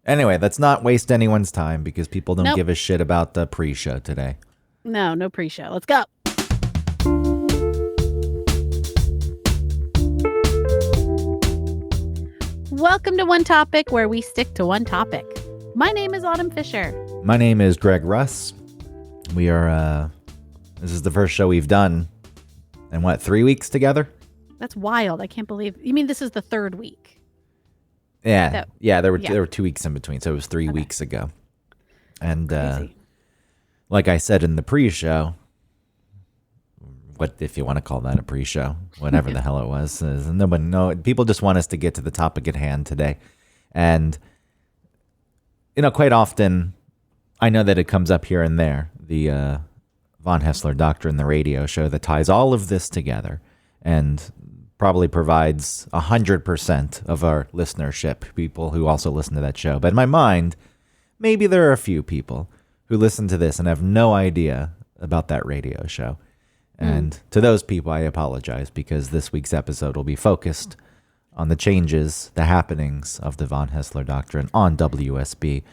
Anyway, let's not waste anyone's time because people don't Nope. give a shit about the pre-show today. No pre-show. Let's go. Welcome to One Topic, where we stick to one topic. My name is Autumn Fisher. My name is Greg Russ. We are, this is the first show we've done in 3 weeks together? That's wild. I can't believe. You mean this is the third week? Yeah. There were 2 weeks in between, so it was 3 weeks ago. And like I said in the pre-show, what if you want to call that a pre-show, whatever the hell it was, people just want us to get to the topic at hand today. And quite often, I know that it comes up here and there, the von Haessler Doctrine, the radio show that ties all of this together and probably provides 100% of our listenership, people who also listen to that show. But in my mind, maybe there are a few people who listen to this and have no idea about that radio show. And to those people, I apologize, because this week's episode will be focused on the changes, the happenings of the von Haessler Doctrine on WSB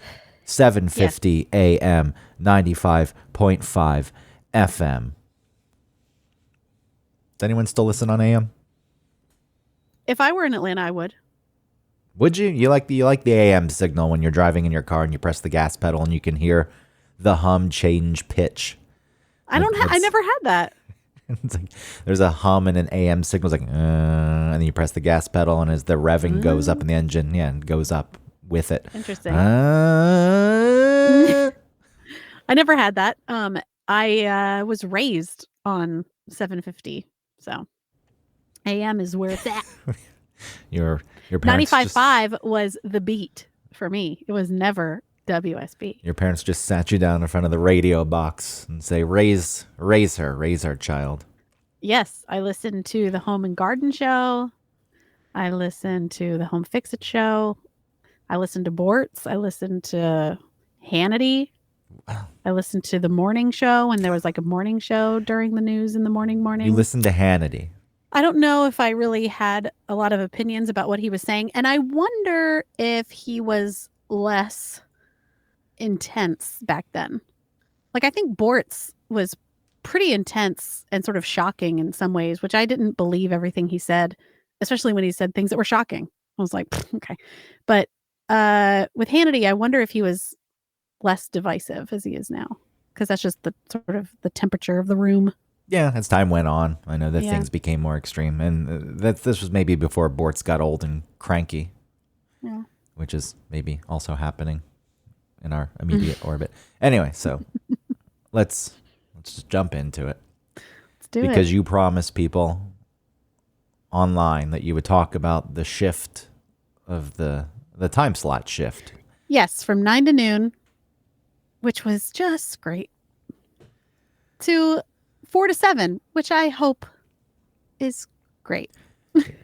750 AM, 95.5 FM. Does anyone still listen on AM? If I were in Atlanta, I would. Would you? You like the AM signal when you're driving in your car and you press the gas pedal and you can hear the hum change pitch. I never had that. It's like there's a hum and an AM signal. It's like, and then you press the gas pedal, and as the revving goes up in the engine, it goes up with it. Interesting. I never had that. I was raised on 750, so AM is where it's at. Your parents 95.5 was the beat for me. It was never WSB. Your parents just sat you down in front of the radio box and say, raise our child. Yes, I listened to the Home and Garden Show. I listened to the Home Fix-It Show. I listened to Bortz. I listened to Hannity. Wow. I listened to the morning show, and there was like a morning show during the news in the morning. You listened to Hannity. I don't know if I really had a lot of opinions about what he was saying, and I wonder if he was less intense back then. Like, I think Bortz was pretty intense and sort of shocking in some ways, which I didn't believe everything he said, especially when he said things that were shocking. I was like, okay. But with Hannity, I wonder if he was less divisive as he is now, because that's just the sort of the temperature of the room. Yeah, as time went on, I know that things became more extreme, and this was maybe before Bortz got old and cranky, which is maybe also happening in our immediate orbit. Anyway, so let's just jump into it. Let's do it. Because you promised people online that you would talk about the shift of the time slot shift. Yes, from 9 to noon, which was just great, to 4 to 7, which I hope is great.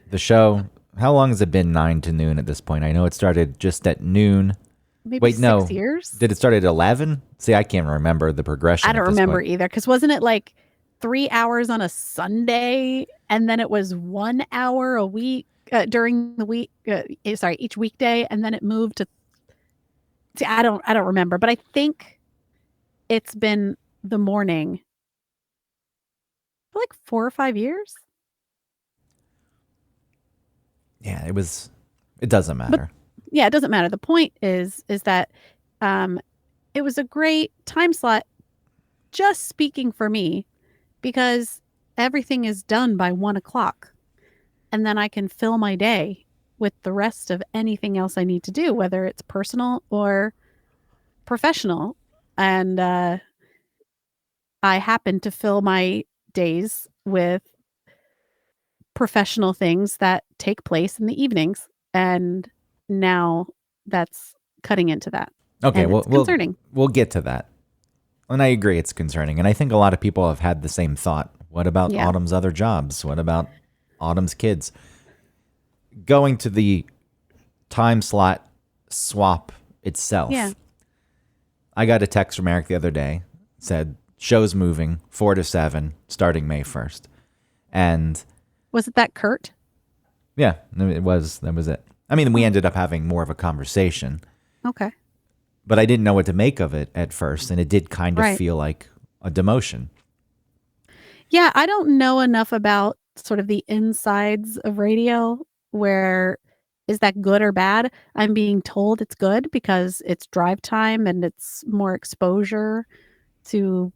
The show, how long has it been 9 to noon at this point? I know it started just at noon. Maybe 6 years? Did it start at 11? See, I can't remember the progression. I don't remember either, because wasn't it like 3 hours on a Sunday, and then it was 1 hour a week during the week? Each weekday, and then it moved to. See, I don't remember, but I think it's been the morning for like 4 or 5 years. Yeah, it was. It doesn't matter. Yeah, it doesn't matter. The point is that it was a great time slot, just speaking for me, because everything is done by 1 o'clock, and then I can fill my day with the rest of anything else I need to do, whether it's personal or professional. And I happen to fill my days with professional things that take place in the evenings, and now that's cutting into that. Okay, well, concerning. We'll get to that. And I agree it's concerning. And I think a lot of people have had the same thought. What about Autumn's other jobs? What about Autumn's kids? Going to the time slot swap itself. Yeah. I got a text from Eric the other day. Said, show's moving 4 to 7 starting May 1st. And was it that Kurt? Yeah, it was. That was it. I mean, we ended up having more of a conversation. Okay. But I didn't know what to make of it at first, and it did kind of feel like a demotion. Yeah, I don't know enough about sort of the insides of radio where is that good or bad? I'm being told it's good because it's drive time and it's more exposure to,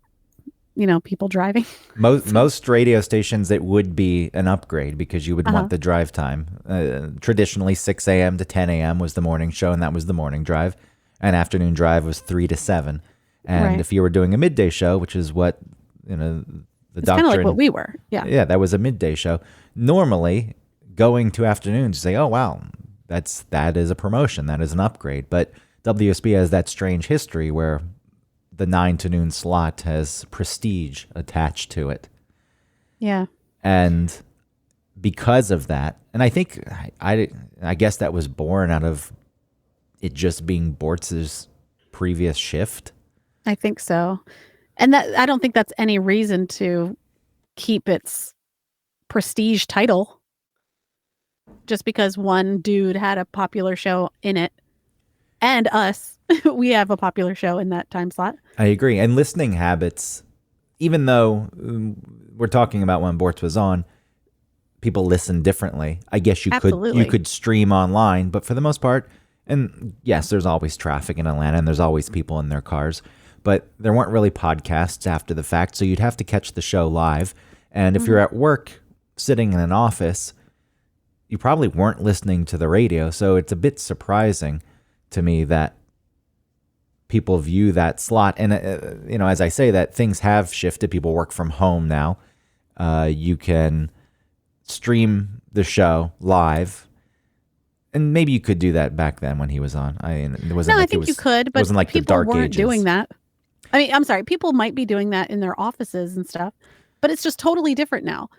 people driving. Most radio stations, it would be an upgrade because you would want the drive time. Traditionally, 6 a.m. to 10 a.m. was the morning show, and that was the morning drive. And afternoon drive was 3 to 7. And if you were doing a midday show, which is what, the it's kind of like what we were. Yeah. Yeah, that was a midday show. Normally, going to afternoons, you say, oh, wow, that is a promotion. That is an upgrade. But WSB has that strange history where the 9 to noon slot has prestige attached to it. Yeah. And because of that, and I think, I guess that was born out of it just being Bortz's previous shift. I think so. And that I don't think that's any reason to keep its prestige title just because one dude had a popular show in it. And us, we have a popular show in that time slot. I agree. And listening habits, even though we're talking about when Bortz was on, people listen differently. I guess you could stream online, but for the most part, and yes, there's always traffic in Atlanta and there's always people in their cars, but there weren't really podcasts after the fact, so you'd have to catch the show live. And if you're at work sitting in an office, you probably weren't listening to the radio, so it's a bit surprising to me that people view that slot. And, as I say that, things have shifted. People work from home now. You can stream the show live. And maybe you could do that back then when he was on. I think you could, but wasn't like people the dark weren't ages. doing that. I mean, I'm sorry, people might be doing that in their offices and stuff, but it's just totally different now.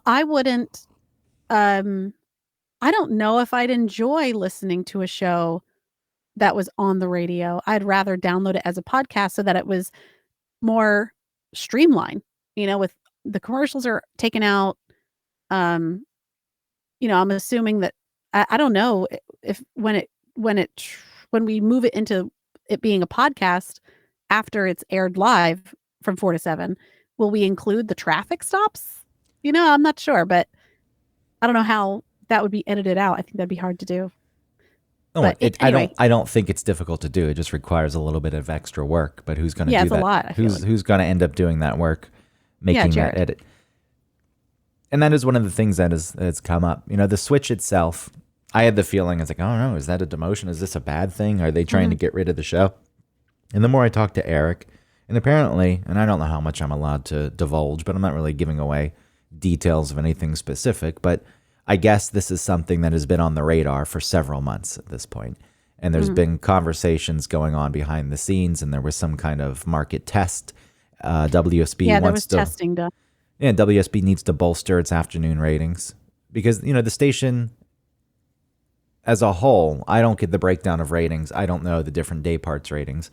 I wouldn't, I don't know if I'd enjoy listening to a show that was on the radio. I'd rather download it as a podcast so that it was more streamlined, with the commercials are taken out. I'm assuming that I don't know if when we move it into it being a podcast after it's aired live from 4 to 7, will we include the traffic stops? I'm not sure, but I don't know how that would be edited out. I think that'd be hard to do. Oh, anyway. I don't think it's difficult to do. It just requires a little bit of extra work. But who's going to do that? Yeah, it's a lot. Who's going to end up doing that work, making that edit? And that is one of the things that has come up. The Switch itself, I had the feeling, I was like, I don't know, is that a demotion? Is this a bad thing? Are they trying to get rid of the show? And the more I talked to Eric, and apparently, and I don't know how much I'm allowed to divulge, but I'm not really giving away details of anything specific, but I guess this is something that has been on the radar for several months at this point. And there's been conversations going on behind the scenes, and there was some kind of market test. WSB wants to... testing done. Yeah, WSB needs to bolster its afternoon ratings because, the station as a whole, I don't get the breakdown of ratings. I don't know the different day parts ratings.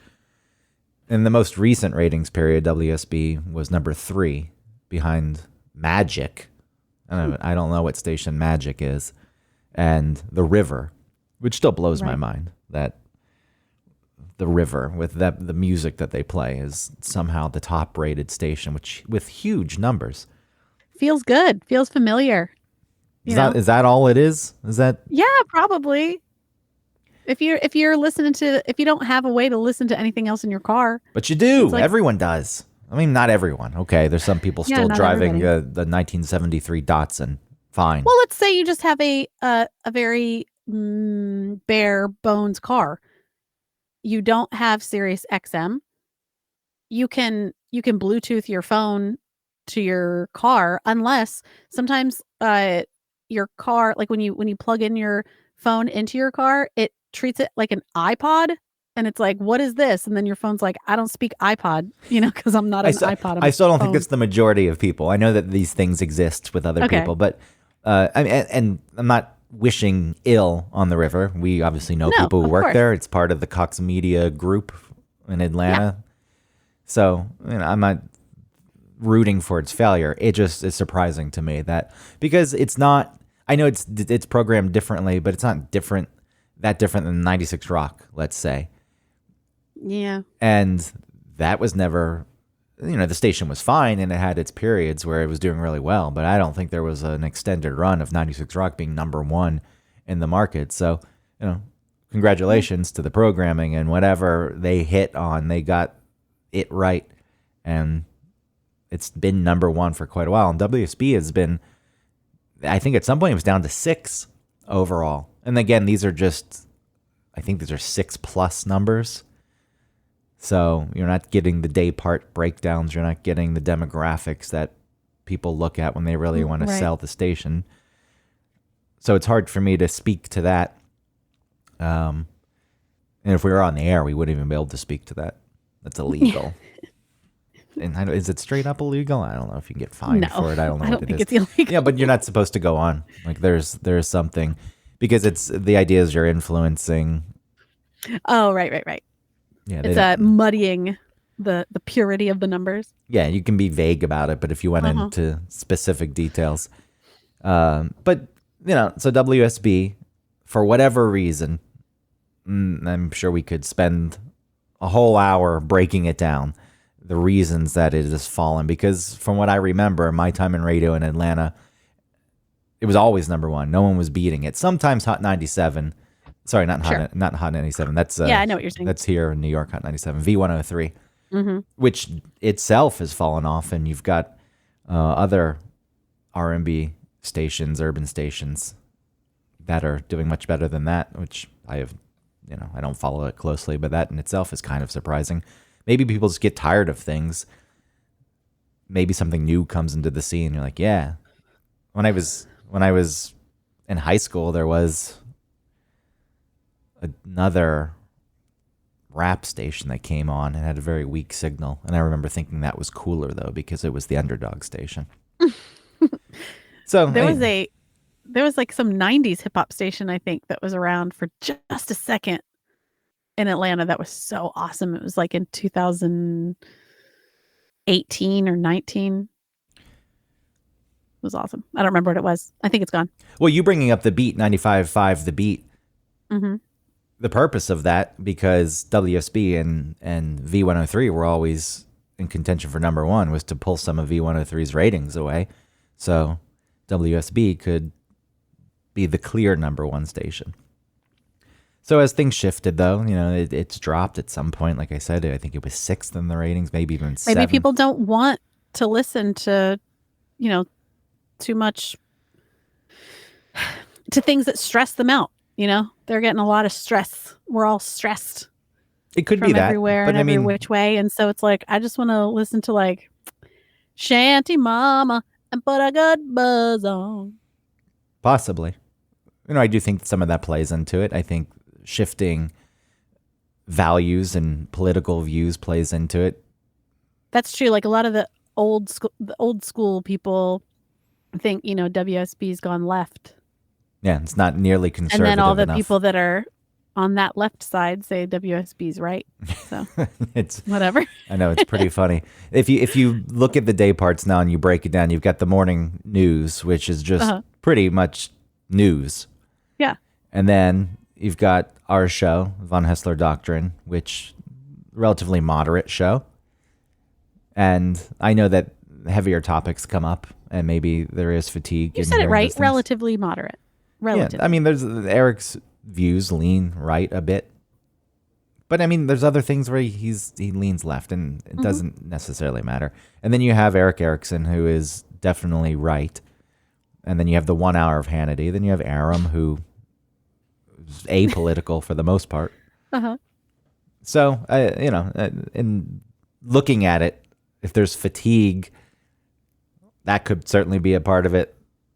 In the most recent ratings period, WSB was number 3 behind Magic. I don't know what station Magic is, and The River, which still blows my mind that The River, with the music that they play, is somehow the top rated station, which with huge numbers. Feels good. Feels familiar. Is that all it is? Is that? Yeah, probably. If you're listening to, if you don't have a way to listen to anything else in your car. But you do. Everyone does. I mean, not everyone. Okay, there's some people still driving the 1973 Datsun. Fine. Well, let's say you just have a very bare bones car. You don't have Sirius XM. You can Bluetooth your phone to your car, unless sometimes your car, like when you plug in your phone into your car, it treats it like an iPod. And it's like, what is this? And then your phone's like, I don't speak iPod, because I'm not an iPod. I still don't think it's the majority of people. I know that these things exist with other people, but and I'm not wishing ill on The River. We obviously know people who work there. It's part of the Cox Media group in Atlanta. Yeah. So I'm not rooting for its failure. It just is surprising to me that, because it's not, I know it's programmed differently, but it's not different that different than 96 Rock, let's say. Yeah. And that was never, the station was fine and it had its periods where it was doing really well, but I don't think there was an extended run of 96 Rock being number one in the market. So, congratulations to the programming, and whatever they hit on, they got it right. And it's been number one for quite a while. And WSB has been, I think at some point it was down to 6 overall. And again, these are 6+ numbers. So you're not getting the day part breakdowns. You're not getting the demographics that people look at when they really want to sell the station. So it's hard for me to speak to that. And if we were on the air, we wouldn't even be able to speak to that. That's illegal. And is it straight up illegal? I don't know if you can get fined for it. I don't know what it is. It's illegal. Yeah, but you're not supposed to go on. Like there's something, because the idea is you're influencing. Oh, right. Yeah, it's muddying the purity of the numbers. Yeah, you can be vague about it, but if you went into specific details, so WSB, for whatever reason, I'm sure we could spend a whole hour breaking it down, the reasons that it has fallen. Because from what I remember, my time in radio in Atlanta, it was always number one. No one was beating it. Sometimes Hot 97. Sorry, not Hot 97. That's I know what you're saying. That's here in New York, Hot 97. V103, which itself has fallen off, and you've got other R&B stations, urban stations, that are doing much better than that, which I don't follow it closely, but that in itself is kind of surprising. Maybe people just get tired of things. Maybe something new comes into the scene. You're like, yeah. When I was in high school, there was another rap station that came on and had a very weak signal. And I remember thinking that was cooler, though, because it was the underdog station. So there was like some 90s hip hop station, I think, that was around for just a second in Atlanta. That was so awesome. It was like in 2018 or 19. It was awesome. I don't remember what it was. I think it's gone. Well, you bringing up the Beat, 95.5 The Beat. Mm-hmm. The purpose of that, because WSB and V103 were always in contention for number one, was to pull some of V103's ratings away. So WSB could be the clear number one station. So as things shifted, though, it's dropped at some point. Like I said, I think it was 6th in the ratings, maybe even 7th. Maybe people don't want to listen to, too much, to things that stress them out. They're getting a lot of stress. We're all stressed. It could be that everywhere and every which way. And so it's like, I just want to listen to like Shanty Mama and put a good buzz on. Possibly. I do think some of that plays into it. I think shifting values and political views plays into it. That's true. Like a lot of the old school people think, WSB's gone left. Yeah, it's not nearly conservative enough. And then all the people that are on that left side say WSB's right. So it's whatever. I know, it's pretty funny. If you look at the day parts now and you break it down, you've got the morning news, which is just pretty much news. Yeah. And then you've got our show, Von Haessler Doctrine, which relatively moderate show. And I know that heavier topics come up, and maybe there is fatigue. You said it right. Relatively moderate. Relatively. Yeah, I mean, there's Eric's views lean right a bit, but there's other things where he leans left, and it doesn't necessarily matter. And then you have Eric Erickson, who is definitely right, and then you have the 1 hour of Hannity. Then you have Aram, who is apolitical for the most part. So in looking at it, if there's fatigue, that could certainly be a part of it.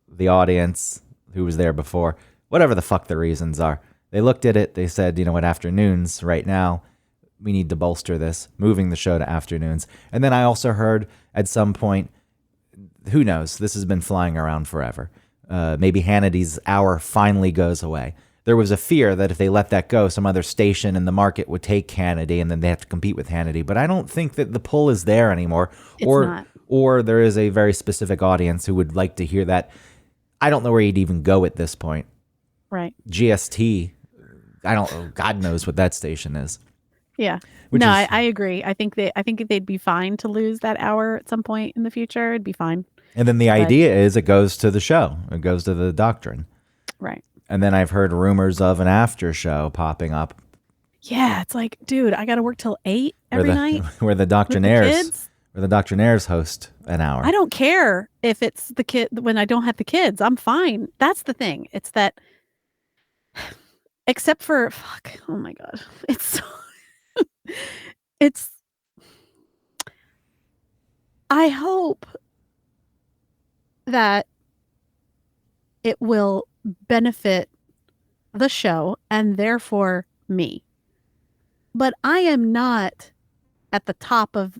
The audience who was there before, whatever the fuck the reasons are, they looked at it, they said, afternoons right now, we need to bolster this, moving the show to afternoons. And then I also heard at some point, who knows, this has been flying around forever, maybe Hannity's hour finally goes away. There was a fear that if they let that go, some other station in the market would take Hannity, and then they have to compete with Hannity. But I don't think that the pull is there anymore. It's not. Or there is a very specific audience who would like to hear that. I don't know where you'd even go at this point. Right. GST I don't. God knows what that station is. Yeah. No, I agree. I think they'd be fine to lose that hour at some point in the future. It'd be fine. And then the idea is it goes to the show. It goes to the Doctrine. Right. And then I've heard rumors of an after show popping up. Yeah, it's like, dude, I got to work till 8 every night. Where the Doctrinaires host an hour. I don't care if it's the kid when I don't have the kids. I'm fine. That's the thing. It's that, except for oh my god, it's. I hope that it will benefit the show and therefore me. But I am not at the top of,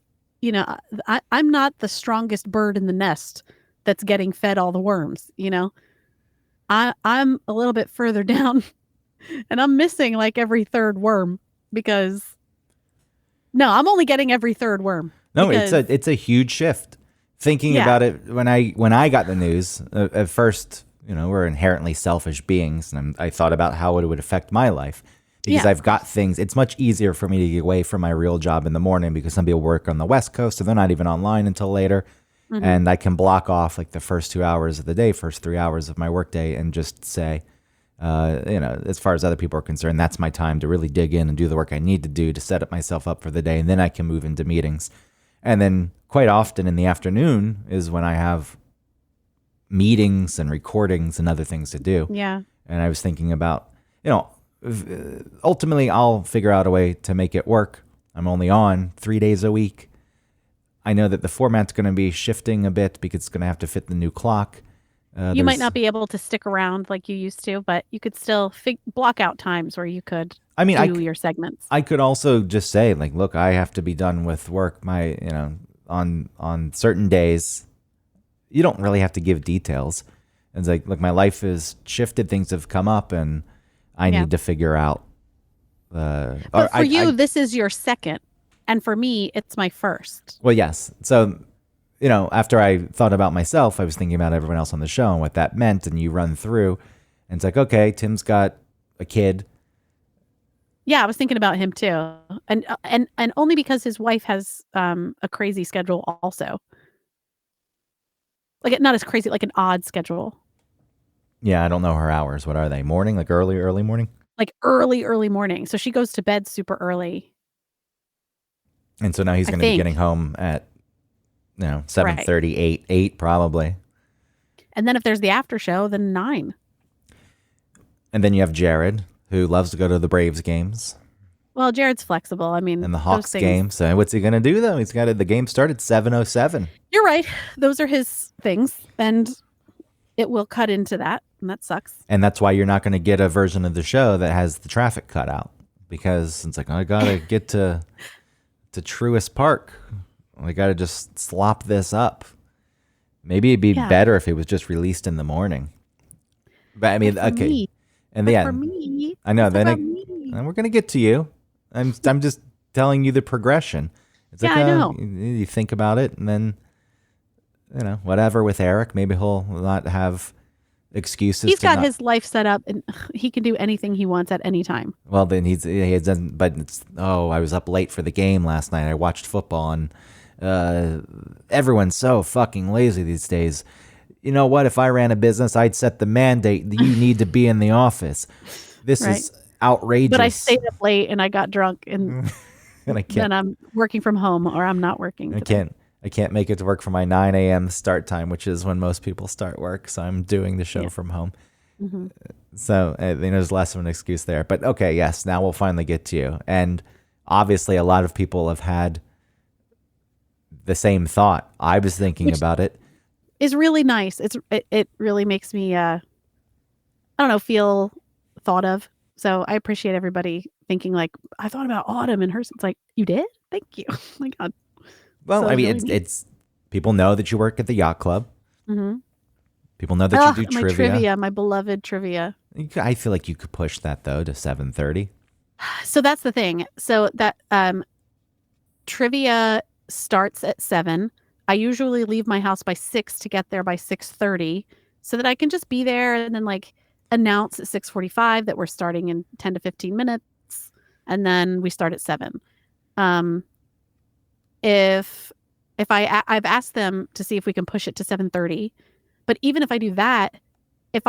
I'm not the strongest bird in the nest that's getting fed all the worms, I'm a little bit further down and I'm missing like every third worm because I'm only getting every third worm. No, it's a huge shift. Thinking about it, when I got the news, at first, we're inherently selfish beings, and I thought about how it would affect my life. Because I've got things, it's much easier for me to get away from my real job in the morning because some people work on the West Coast, so they're not even online until later. Mm-hmm. And I can block off like the first 2 hours of the day, first 3 hours of my workday, and just say, as far as other people are concerned, that's my time to really dig in and do the work I need to do to set up myself up for the day. And then I can move into meetings. And then quite often in the afternoon is when I have meetings and recordings and other things to do. Yeah. And I was thinking about, ultimately I'll figure out a way to make it work. I'm only on 3 days a week. I know that the format's going to be shifting a bit because it's going to have to fit the new clock. You might not be able to stick around like you used to, but you could still block out times where you could do your segments. I could also just say, like, look, I have to be done with work on certain days. You don't really have to give details. It's like, look, my life has shifted, things have come up, and I need to figure out. But for you, this is your second. And for me, it's my first. Well, yes. So, after I thought about myself, I was thinking about everyone else on the show and what that meant. And you run through, and it's like, okay, Tim's got a kid. Yeah, I was thinking about him too. And only because his wife has a crazy schedule also. Like, not as crazy, like an odd schedule. Yeah, I don't know her hours. What are they? Morning? Like early morning? Like early morning. So she goes to bed super early. And so now he's going to be getting home at 7:30, 8 probably. And then if there's the after show, then 9. And then you have Jared, who loves to go to the Braves games. Well, Jared's flexible. I mean, and the Hawks game. So what's he going to do, though? He's got the game started 7:07. You're right. Those are his things. And it will cut into that. And that sucks. And that's why you're not going to get a version of the show that has the traffic cut out. Because it's like, I got to get to Truist Park. I got to just slop this up. Maybe it'd be better if it was just released in the morning. But I mean, okay. Me. And for me, I know. Then we're going to get to you. I'm just telling you the progression. It's like, I know. You think about it, and then, whatever with Eric, maybe he'll not have excuses. He's got his life set up, and he can do anything he wants at any time. Well, then he doesn't. But I was up late for the game last night. I watched football, and everyone's so fucking lazy these days. You know what? If I ran a business, I'd set the mandate that you need to be in the office. This is outrageous. But I stayed up late and I got drunk, and then I'm working from home, or I'm not working. I can't make it to work for my 9 a.m. start time, which is when most people start work. So I'm doing the show from home. Mm-hmm. So there's less of an excuse there. But okay, yes, now we'll finally get to you. And obviously, a lot of people have had the same thought. I was thinking about it. Is really nice. It really makes me feel thought of. So I appreciate everybody thinking like, I thought about Autumn and hers. It's like, you did? Thank you. Oh my God. Well, so I mean, it's people know that you work at the yacht club. Mm-hmm. People know that you do trivia. My beloved trivia. I feel like you could push that though to 7:30. So that's the thing. So that trivia starts at 7. I usually leave my house by 6 to get there by 6:30, so that I can just be there. And then announce at 6:45 that we're starting in 10 to 15 minutes, and then we start at 7. If I've asked them to see if we can push it to 7:30, but even if I do that, if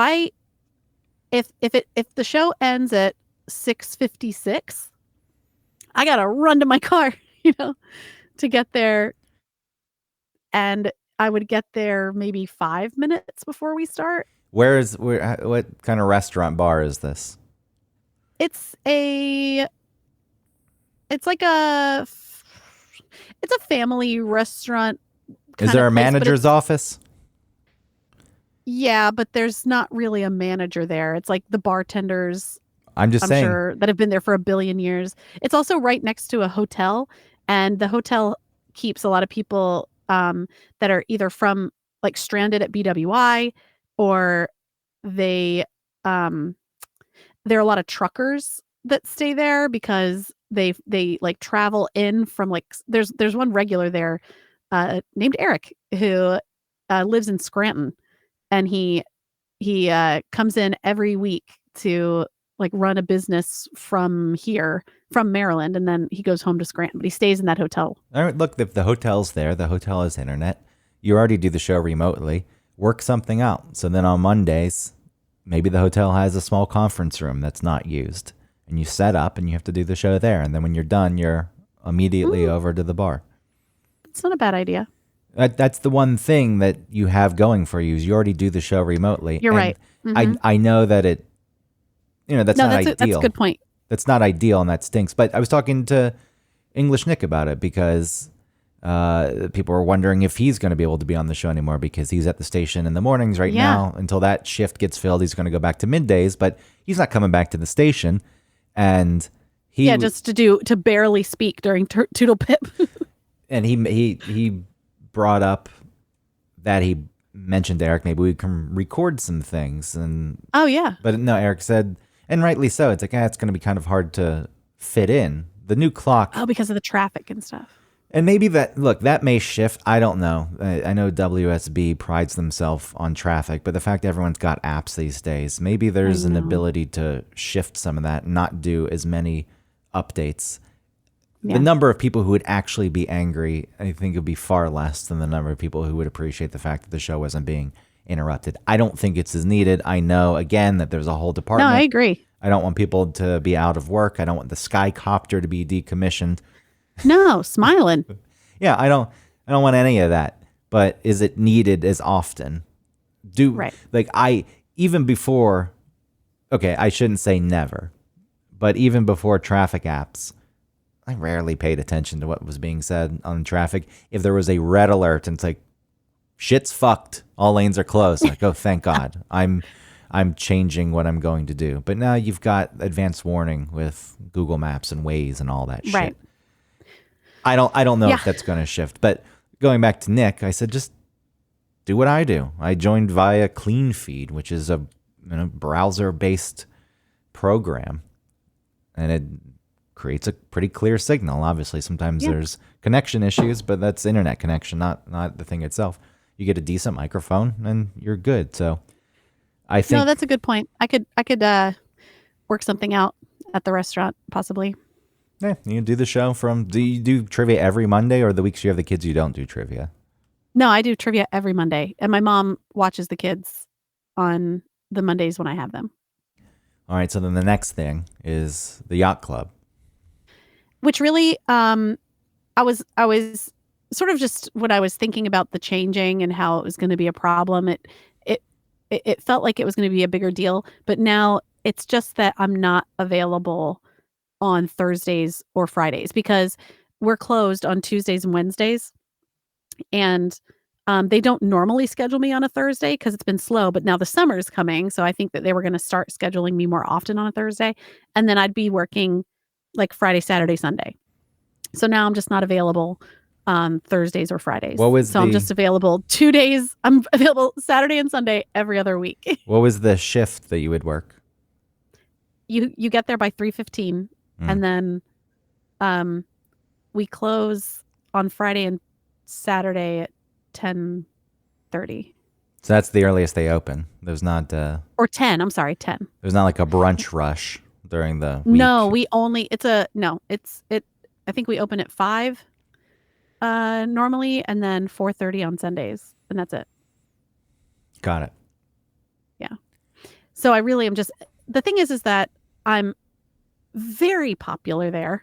the show ends at 6:56, I gotta run to my car, to get there, and I would get there maybe 5 minutes before we start. What kind of restaurant bar is this? It's like a family restaurant. Is there a manager's office? Yeah, but there's not really a manager there. It's like the bartenders. I'm saying, sure, that have been there for a billion years. It's also right next to a hotel, and the hotel keeps a lot of people that are either from like stranded at BWI, or there are a lot of truckers that stay there because they like travel in from like there's one regular there named Eric who lives in Scranton, and he comes in every week to like run a business from Maryland, and then he goes home to Scranton, but he stays in that hotel. All right, look, if the hotel's there, the hotel has internet. You already do the show remotely. Work something out. So then on Mondays, maybe the hotel has a small conference room that's not used, and you set up and you have to do the show there. And then when you're done, you're immediately over to the bar. It's not a bad idea. That's the one thing that you have going for you is you already do the show remotely. You're right. Mm-hmm. I know that that's not ideal. That's a good point. That's not ideal, and that stinks. But I was talking to English Nick about it because people were wondering if he's going to be able to be on the show anymore because he's at the station in the mornings right now. Until that shift gets filled, he's going to go back to middays, but he's not coming back to the station. And just to barely speak during Toodle Pip. And he brought up that he mentioned to Eric, maybe we can record some things. And oh yeah, but no, Eric said, and rightly so, it's like it's going to be kind of hard to fit in the new clock. Oh, because of the traffic and stuff. And maybe that may shift. I don't know. I know WSB prides themselves on traffic, but the fact everyone's got apps these days, maybe there's an ability to shift some of that and not do as many updates. Yeah. The number of people who would actually be angry, I think, would be far less than the number of people who would appreciate the fact that the show wasn't being interrupted. I don't think it's as needed. I know, again, that there's a whole department. No, I agree. I don't want people to be out of work. I don't want the Skycopter to be decommissioned. No, smiling. Yeah, I don't want any of that. But is it needed as often? Even before, okay, I shouldn't say never, but even before traffic apps, I rarely paid attention to what was being said on traffic. If there was a red alert and it's like, shit's fucked, all lanes are closed, like, oh, thank God, I'm changing what I'm going to do. But now you've got advanced warning with Google Maps and Waze and all that shit. Right. I don't know if that's going to shift. But going back to Nick, I said, just do what I do. I joined via Clean Feed, which is a browser-based program, and it creates a pretty clear signal. Obviously, sometimes there's connection issues, but that's internet connection, not the thing itself. You get a decent microphone, and you're good. So I think that's a good point. I could work something out at the restaurant, possibly. Yeah, you do the show do you do trivia every Monday, or the weeks you have the kids you don't do trivia? No, I do trivia every Monday, and my mom watches the kids on the Mondays when I have them. All right, so then the next thing is the yacht club, which really, I was sort of just when I was thinking about the changing and how it was going to be a problem. It felt like it was going to be a bigger deal, but now it's just that I'm not available on Thursdays or Fridays because we're closed on Tuesdays and Wednesdays, and they don't normally schedule me on a Thursday because it's been slow, but now the summer is coming, so I think that they were going to start scheduling me more often on a Thursday, and then I'd be working like Friday, Saturday, Sunday. So now I'm just not available Thursdays or Fridays. I'm just available 2 days. I'm available Saturday and Sunday every other week. What was the shift that you would work? You get there by 3:15. And then we close on Friday and Saturday at 10:30. So that's the earliest they open. There's not or 10. I'm sorry, 10. There's not like a brunch rush during the week. No, I think we open at 5 normally, and then 4:30 on Sundays, and that's it. Got it. Yeah. So I really am just, the thing is that I'm very popular there.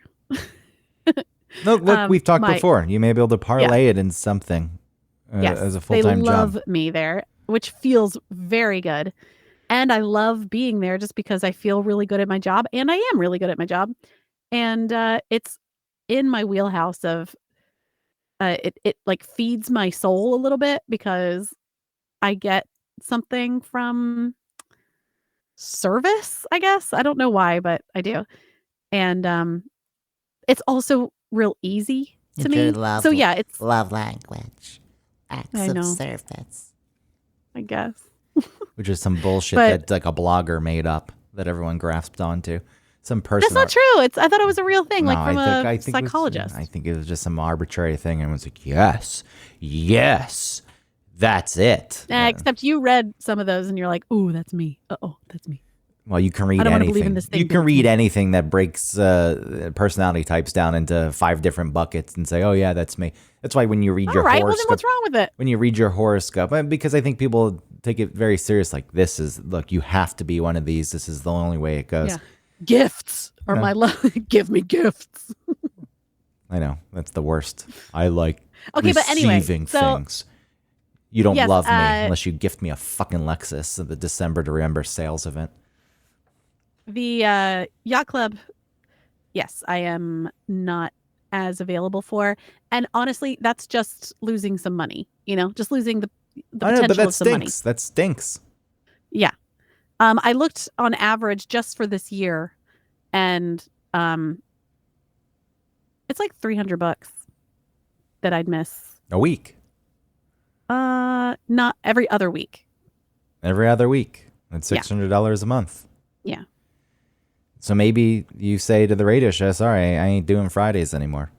No, look, we've talked before. You may be able to parlay it in something as a full-time job. They love me there, which feels very good. And I love being there just because I feel really good at my job, and I am really good at my job. And it's in my wheelhouse of it like feeds my soul a little bit because I get something from service, I guess. I don't know why, but I do. And it's also real easy to me. So yeah, it's love language. Acts of service. I guess. Which is some bullshit that like a blogger made up that everyone grasped onto. Some person. That's not true. I thought it was a real thing, like from a psychologist. I think it was just some arbitrary thing, and it was like, yes, that's it. Except you read some of those, and you're like, "Ooh, that's me. Oh, that's me." Well, you can read anything. You can read anything that breaks personality types down into 5 different buckets and say, "Oh yeah, that's me." That's why when you read your horoscope, well, then what's wrong with it? When you read your horoscope, because I think people take it very serious. Like look, you have to be one of these. This is the only way it goes. Yeah. Gifts are my love. Give me gifts. I know that's the worst. I like receiving things. You don't love me unless you gift me a fucking Lexus at the December to Remember sales event. The yacht club, yes, I am not as available for, and honestly, that's just losing some money. Just losing the potential of some money. That stinks. Yeah. I looked on average just for this year, and it's like $300 that I'd miss a week. Not every other week. Every other week. That's $600 a month. Yeah. So maybe you say to the radio show, "Sorry, I ain't doing Fridays anymore."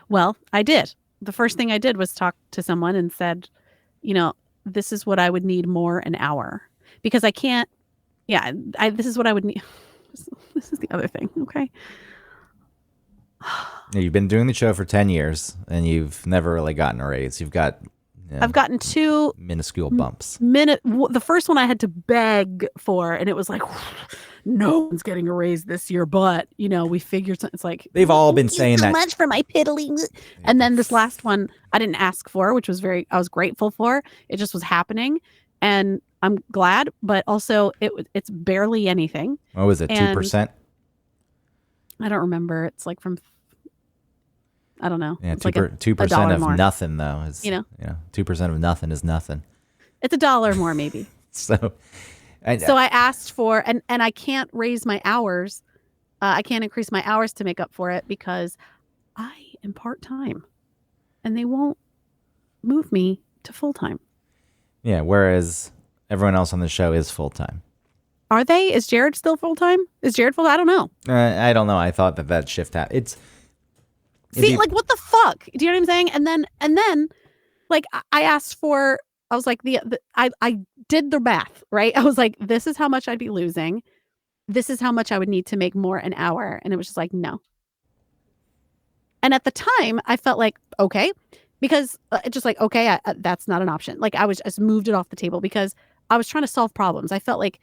Well, I did. The first thing I did was talk to someone and said, this is what I would need more an hour, because I can't. Yeah, this is what I would need. This is the other thing, okay? You've been doing the show for 10 years, and you've never really gotten a raise. You've got... I've gotten 2... minuscule bumps. The first one I had to beg for, and it was like, no one's getting a raise this year, but, we figured something. It's like... They've all been saying that. Too much for my piddling. And then this last one, I didn't ask for, which was I was grateful for. It just was happening. And I'm glad, but also it's barely anything. What was it, 2%? I don't remember. It's like from, I don't know. Yeah, it's 2% of more. nothing though is 2% of nothing is nothing. It's $1 more maybe. So I asked for, and I can't raise my hours. I can't increase my hours to make up for it because I am part-time, and they won't move me to full-time. Yeah, whereas everyone else on the show is full-time. Are they? Is Jared still full-time? Is Jared full? I don't know. I don't know. I thought that shift happened. Like, what the fuck? Do you know what I'm saying? And then, like, I asked for, I was like, I did the math, right? I was like, this is how much I'd be losing. This is how much I would need to make more an hour. And it was just like, no. And at the time, I felt like, okay. Because it's just like, okay, that's not an option. Like, I just moved it off the table because I was trying to solve problems. I felt like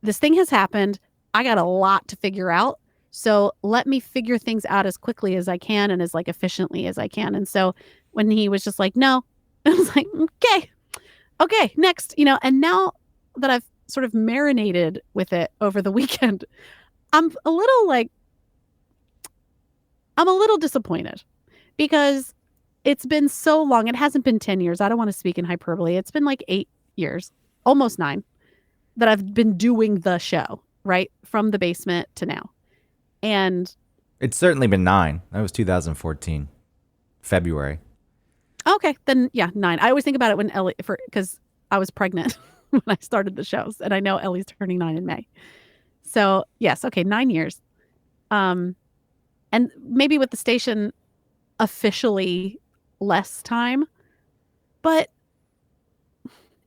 this thing has happened. I got a lot to figure out. So let me figure things out as quickly as I can and as like efficiently as I can. And so when he was just like, no, I was like, okay, next, and now that I've sort of marinated with it over the weekend, I'm a little disappointed. Because it's been so long. It hasn't been 10 years. I don't want to speak in hyperbole. It's been like 8 years, almost 9, that I've been doing the show, right? From the basement to now. And it's certainly been 9. That was 2014, February. Okay, then 9. I always think about it when Ellie, because I was pregnant when I started the shows, and I know Ellie's turning 9 in May. So yes, okay, 9 years. And maybe with the station officially less time, but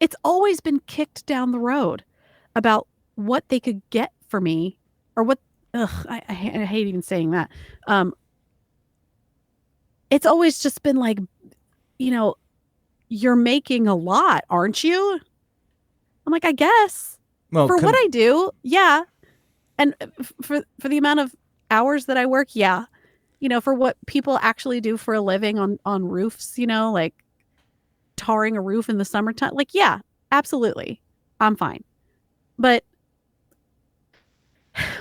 it's always been kicked down the road about what they could get for me or what. I hate even saying that. It's always just been like, you're making a lot, aren't you? I'm like, I guess. Well, for what I do, yeah. And for the amount of hours that I work, yeah. For what people actually do for a living on roofs, like tarring a roof in the summertime, like, yeah, absolutely. I'm fine. But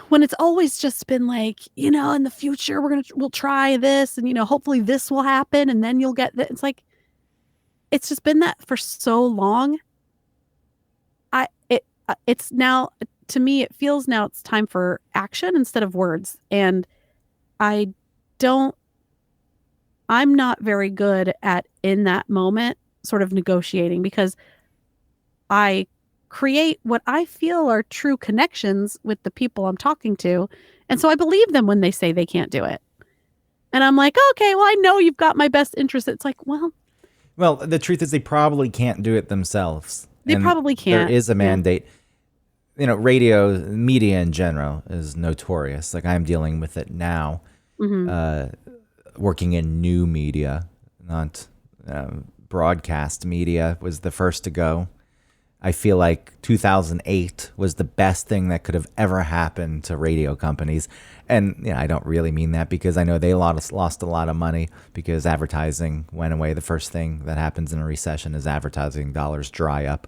when it's always just been like, in the future, we'll try this and, hopefully this will happen and then you'll get that. It's like, it's just been that for so long. It's now, to me, it feels now it's time for action instead of words. And I'm not very good at, in that moment, sort of negotiating, because I create what I feel are true connections with the people I'm talking to. And so I believe them when they say they can't do it. And I'm like, okay, well, I know you've got my best interest. It's like, well, the truth is they probably can't do it themselves. They probably can't. There is a mandate. Radio, media in general is notorious. Like, I'm dealing with it now, working in new media, not broadcast media, was the first to go. I feel like 2008 was the best thing that could have ever happened to radio companies. And I don't really mean that, because I know they lost a lot of money because advertising went away. The first thing that happens in a recession is advertising dollars dry up.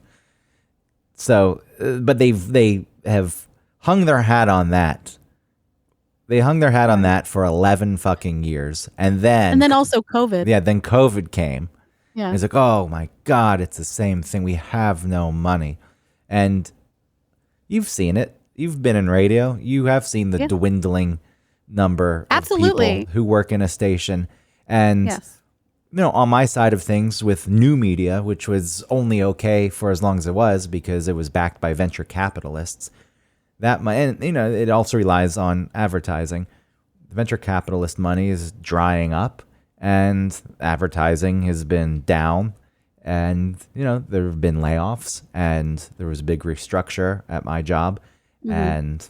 So, but they have hung their hat on that. They hung their hat on that for 11 fucking years. And then also COVID. Yeah, then COVID came. Yeah. It's like, oh my God, it's the same thing. We have no money. And you've seen it. You've been in radio. You have seen the dwindling number of people who work in a station. And, on my side of things with new media, which was only okay for as long as it was because it was backed by venture capitalists, it also relies on advertising. The venture capitalist money is drying up. And advertising has been down, and there have been layoffs, and there was a big restructure at my job, and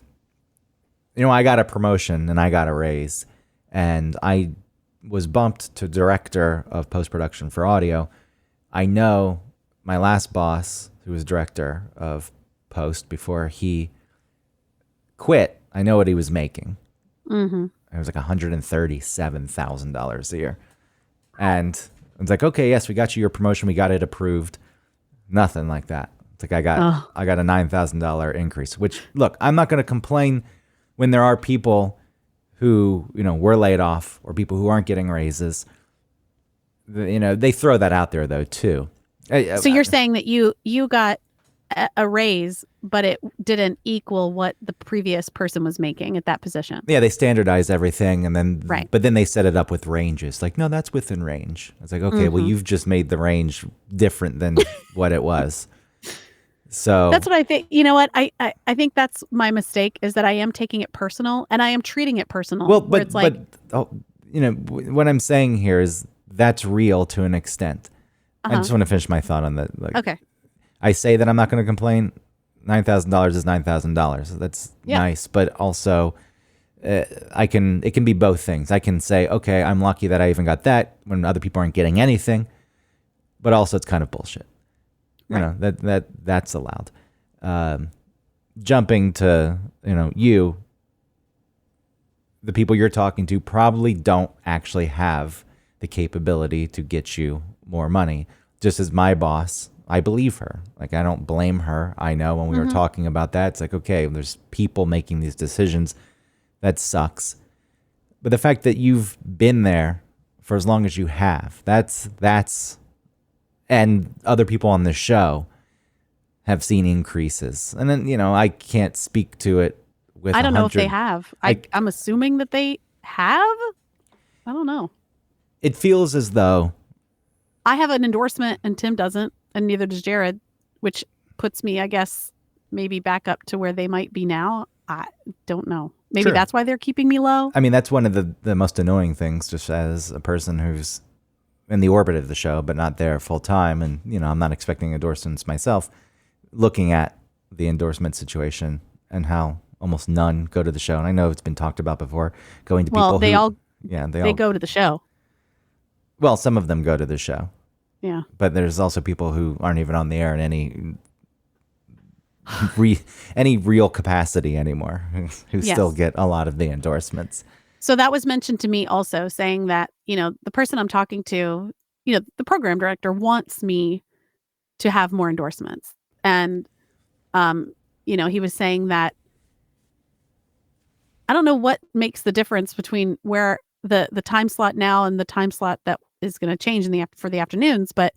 I got a promotion and I got a raise, and I was bumped to director of post-production for audio. I know my last boss, who was director of post before he quit, I know what he was making. It was like $137,000 a year. And I was like, okay, yes, we got you your promotion. We got it approved. Nothing like that. It's like I got a $9,000 increase, which, look, I'm not going to complain when there are people who, were laid off, or people who aren't getting raises. They throw that out there, though, too. So you're saying that you got a raise, but it didn't equal what the previous person was making at that position. Yeah, they standardize everything, and then but then they set it up with ranges. Like, no, that's within range. It's like, okay, well, you've just made the range different than what it was. So that's what I think. You know what? I think that's my mistake, is that I am taking it personal, and I am treating it personal. Well, but what I'm saying here is that's real to an extent. I just want to finish my thought on that. Okay. I say that I'm not going to complain. $9,000 is $9,000. That's nice, but also it can be both things. I can say, okay, I'm lucky that I even got that when other people aren't getting anything, but also it's kind of bullshit. Right. That's allowed. Jumping to the people you're talking to probably don't actually have the capability to get you more money. Just as my boss, I believe her. Like, I don't blame her. I know when we were talking about that, it's like, okay, there's people making these decisions. That sucks. But the fact that you've been there for as long as you have, that's, and other people on this show have seen increases. And then, I can't speak to it with I don't know if they have. I'm assuming that they have. I don't know. It feels as though I have an endorsement and Tim doesn't, and neither does Jared, which puts me, I guess, maybe back up to where they might be now. I don't know. Maybe that's why they're keeping me low. I mean, that's one of the most annoying things, just as a person who's, in the orbit of the show, but not there full time. And, I'm not expecting endorsements myself. Looking at the endorsement situation and how almost none go to the show. And I know it's been talked about before, going to people they all they go to the show. Well, some of them go to the show. Yeah. But there's also people who aren't even on the air in any real capacity anymore who still get a lot of the endorsements. So that was mentioned to me also, saying that, the person I'm talking to, the program director wants me to have more endorsements. And, he was saying that I don't know what makes the difference between where the time slot now and the time slot that is going to change for the afternoons, but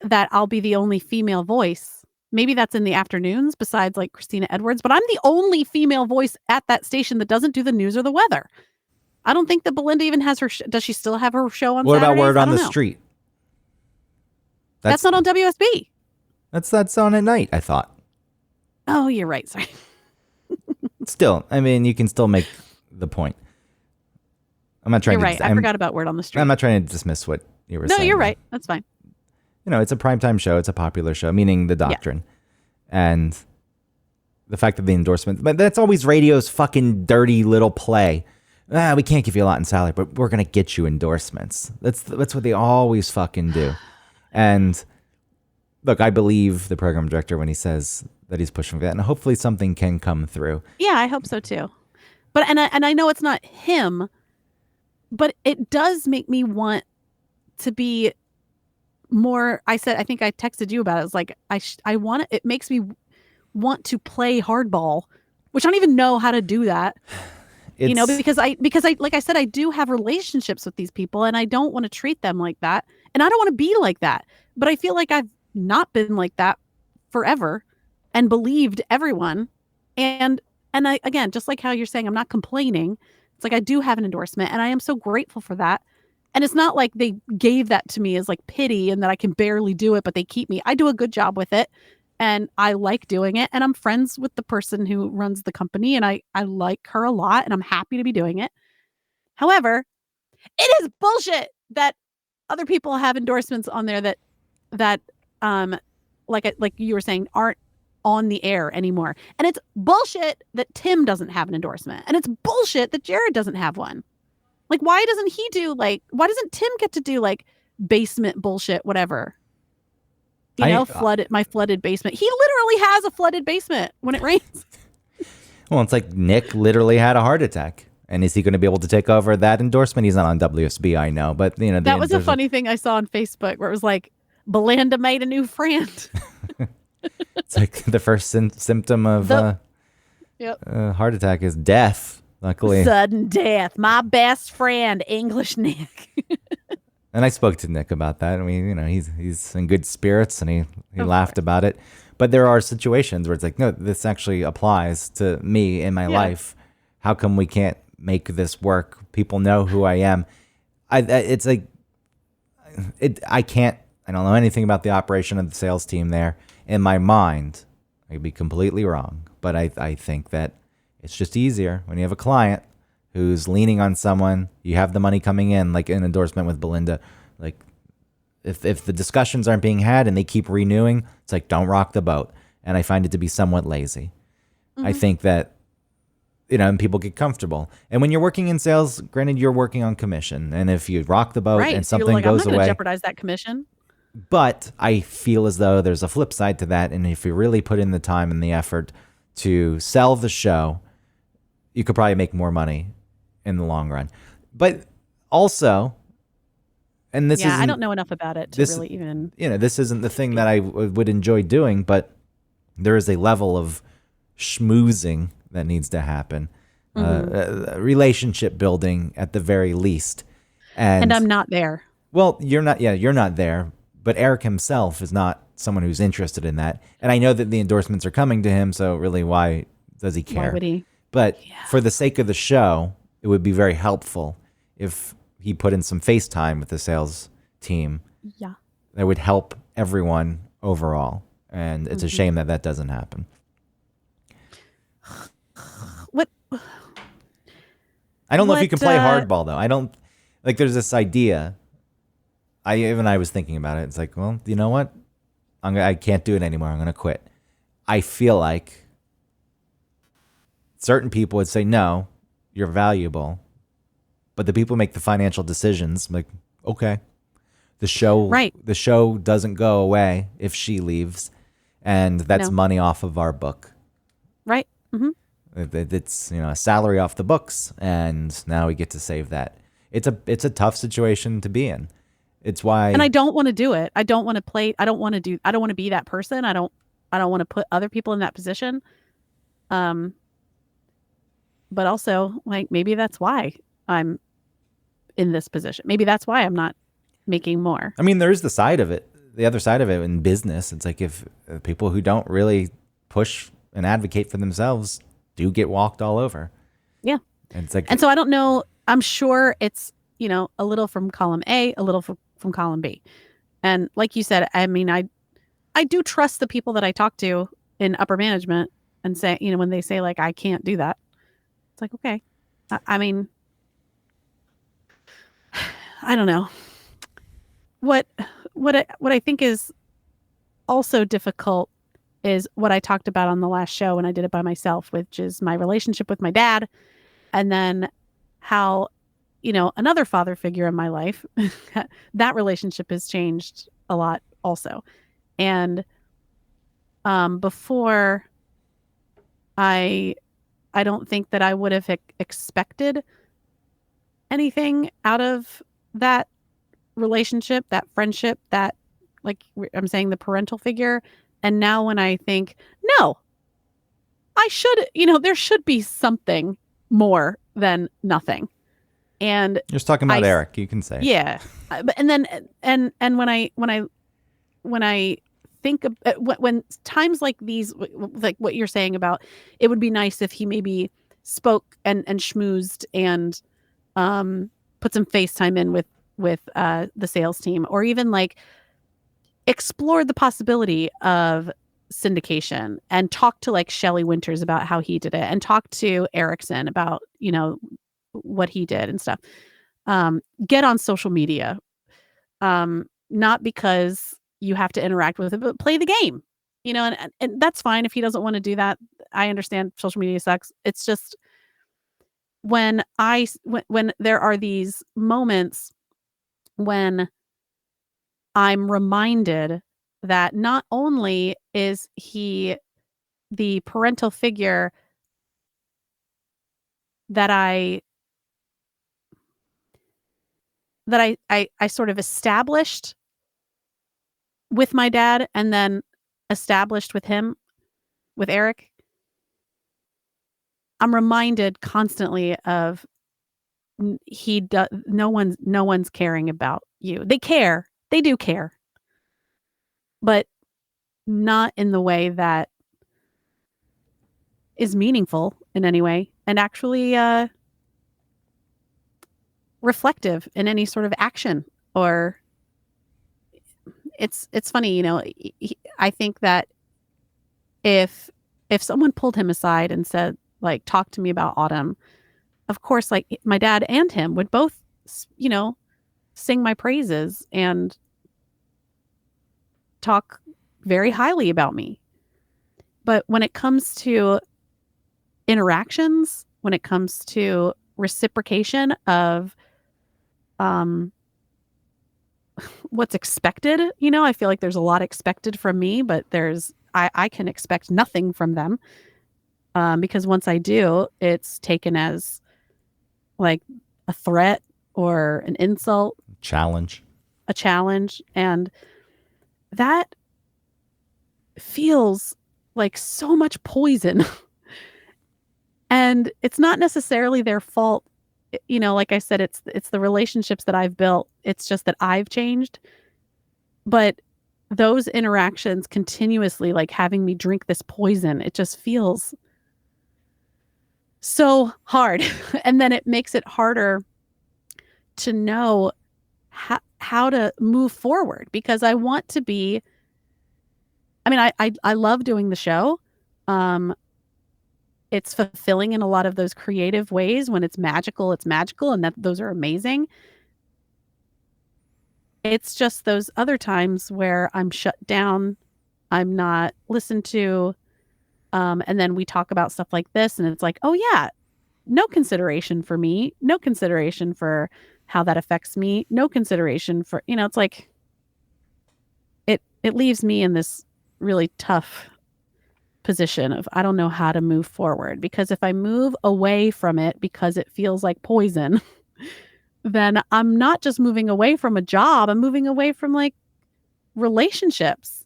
that I'll be the only female voice. Maybe that's in the afternoons besides like Christina Edwards, but I'm the only female voice at that station that doesn't do the news or the weather. I don't think that Belinda even has her. Does she still have her show on What Saturdays? about Word on the Street? That's not on WSB. That's on at night, I thought. Oh, you're right. Sorry. Still, I mean, you can still make the point. I'm not trying You're to... right. I forgot about Word on the Street. I'm not trying to dismiss what you were saying. No, you're right. That's fine. It's a primetime show. It's a popular show, meaning the Doctrine. Yeah. And the fact that the endorsement... But that's always radio's fucking dirty little play. We can't give you a lot in salary, but we're going to get you endorsements. That's what they always fucking do. And look, I believe the program director when he says that he's pushing for that, and hopefully something can come through. Yeah, I hope so too. But and I know it's not him, but it does make me want to be more. I think I texted you about it. It's like I want it. It makes me want to play hardball, which I don't even know how to do that. Because I like I said, I do have relationships with these people, and I don't want to treat them like that, and I don't want to be like that. But I feel like I've not been like that forever, and believed everyone, and I, again, just like how you're saying, I'm not complaining. It's like I do have an endorsement, and I am so grateful for that. And it's not like they gave that to me as like pity and that I can barely do it, but they keep me. I do a good job with it, and I like doing it. And I'm friends with the person who runs the company, and I like her a lot, and I'm happy to be doing it. However, it is bullshit that other people have endorsements on there that like you were saying, aren't on the air anymore. And it's bullshit that Tim doesn't have an endorsement. And it's bullshit that Jared doesn't have one. Like, why doesn't why doesn't Tim get to do like basement bullshit, whatever? My flooded basement. He literally has a flooded basement when it rains. Well, it's like Nick literally had a heart attack. And is he going to be able to take over that endorsement? He's not on WSB, I know. But, that was a funny thing I saw on Facebook where it was like, Belinda made a new friend. It's like the first symptom of heart attack is death, luckily. Sudden death. My best friend, English Nick. And I spoke to Nick about that. I mean, he's in good spirits, and he laughed about it. But there are situations where it's like, no, this actually applies to me in my life. How come we can't make this work? People know who I am. It's like, I don't know anything about the operation of the sales team there. In my mind, I could be completely wrong, but I think that it's just easier when you have a client who's leaning on someone, you have the money coming in, like an endorsement with Belinda. Like, if the discussions aren't being had and they keep renewing, it's like, don't rock the boat. And I find it to be somewhat lazy. Mm-hmm. I think that, and people get comfortable. And when you're working in sales, granted, you're working on commission. And if you rock the boat and something goes I'm not away, jeopardize that commission. But I feel as though there's a flip side to that. And if you really put in the time and the effort to sell the show, you could probably make more money in the long run. But also, and this is I don't know enough about it to really even... this isn't the thing that I would enjoy doing, but there is a level of schmoozing that needs to happen. Relationship building at the very least. And I'm not there. Well, you're not there. But Eric himself is not someone who's interested in that. And I know that the endorsements are coming to him, so really, why does he care? Why would he? But for the sake of the show, it would be very helpful if he put in some FaceTime with the sales team. Yeah. That would help everyone overall. And it's a shame that doesn't happen. What? I don't know if you can play hardball, though. I don't... Like, there's this idea I was thinking about it. It's like, well, you know what? I can't do it anymore. I'm going to quit. I feel like certain people would say, no, you're valuable. But the people who make the financial decisions, like, okay, the show doesn't go away if she leaves, and that's money off of our book. Right. Mm-hmm. It's a salary off the books, and now we get to save that. It's a tough situation to be in. It's why, and I don't want to do it. I don't want to play. I don't want to be that person. I don't want to put other people in that position. But also, like, maybe that's why I'm in this position. Maybe that's why I'm not making more. I mean, there's the other side of it in business. It's like if people who don't really push and advocate for themselves do get walked all over. Yeah. And it's like, and so I don't know. I'm sure it's, a little from column A, a little from column B. And like you said, I mean, I do trust the people that I talk to in upper management and say, when they say, like, I can't do that. It's like, okay. I mean, I don't know. What I think is also difficult is what I talked about on the last show when I did it by myself, which is my relationship with my dad, and then how, another father figure in my life, that relationship has changed a lot also. And before, I don't think that I would have expected anything out of that relationship, that friendship, that, like I'm saying, the parental figure. And now when I think, no, I should, there should be something more than nothing. And you're just talking about Eric, you can say. Yeah. And then, and when I think of, when times like these, like what you're saying about, it would be nice if he maybe spoke and schmoozed and put some FaceTime in with the sales team, or even like explored the possibility of syndication and talked to like Shelley Winters about how he did it, and talked to Erickson about, what he did and stuff. Get on social media. Not because you have to interact with it, but play the game, and that's fine if he doesn't want to do that. I understand social media sucks. It's just when there are these moments when I'm reminded that not only is he the parental figure that I sort of established with my dad, and then established with him, with Eric, I'm reminded constantly of no one's caring about you. They care. They do care. But not in the way that is meaningful in any way, and actually reflective in any sort of action. Or it's funny, I think that if someone pulled him aside and said, like, talk to me about Autumn, of course, like, my dad and him would both, sing my praises and talk very highly about me. But when it comes to interactions, when it comes to reciprocation of what's expected, I feel like there's a lot expected from me, but I can expect nothing from them, because once I do, it's taken as like a threat or an insult, a challenge, and that feels like so much poison. And it's not necessarily their fault. Like I said, it's the relationships that I've built. It's just that I've changed. But those interactions continuously, like, having me drink this poison, it just feels so hard. And then it makes it harder to know how to move forward, because I want to be, I mean, I love doing the show. It's fulfilling in a lot of those creative ways. When it's magical, and those are amazing. It's just those other times where I'm shut down, I'm not listened to, and then we talk about stuff like this, and it's like, oh yeah, no consideration for me, no consideration for how that affects me, no consideration for, it's like it leaves me in this really tough position of I don't know how to move forward, because if I move away from it because it feels like poison, then I'm not just moving away from a job, I'm moving away from like relationships.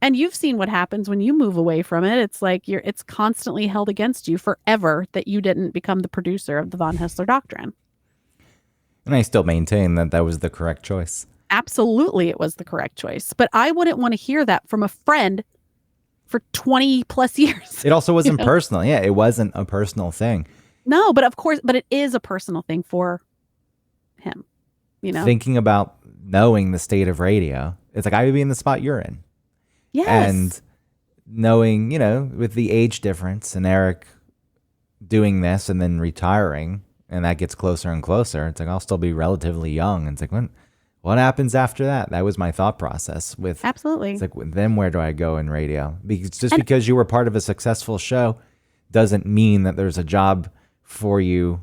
And you've seen what happens when you move away from it. It's like it's constantly held against you forever that you didn't become the producer of the von Haessler Doctrine. And I still maintain that that was the correct choice. Absolutely, it was the correct choice. But I wouldn't want to hear that from a friend for 20 plus years. It also wasn't personal. Yeah, it wasn't a personal thing. No, but of course, but it is a personal thing for him. Thinking about knowing the state of radio, it's like I would be in the spot you're in. Yes. And knowing, with the age difference and Eric doing this and then retiring, and that gets closer and closer, it's like I'll still be relatively young. And it's like, what happens after that? That was my thought process with. Absolutely. It's like, then where do I go in radio? Because you were part of a successful show doesn't mean that there's a job for you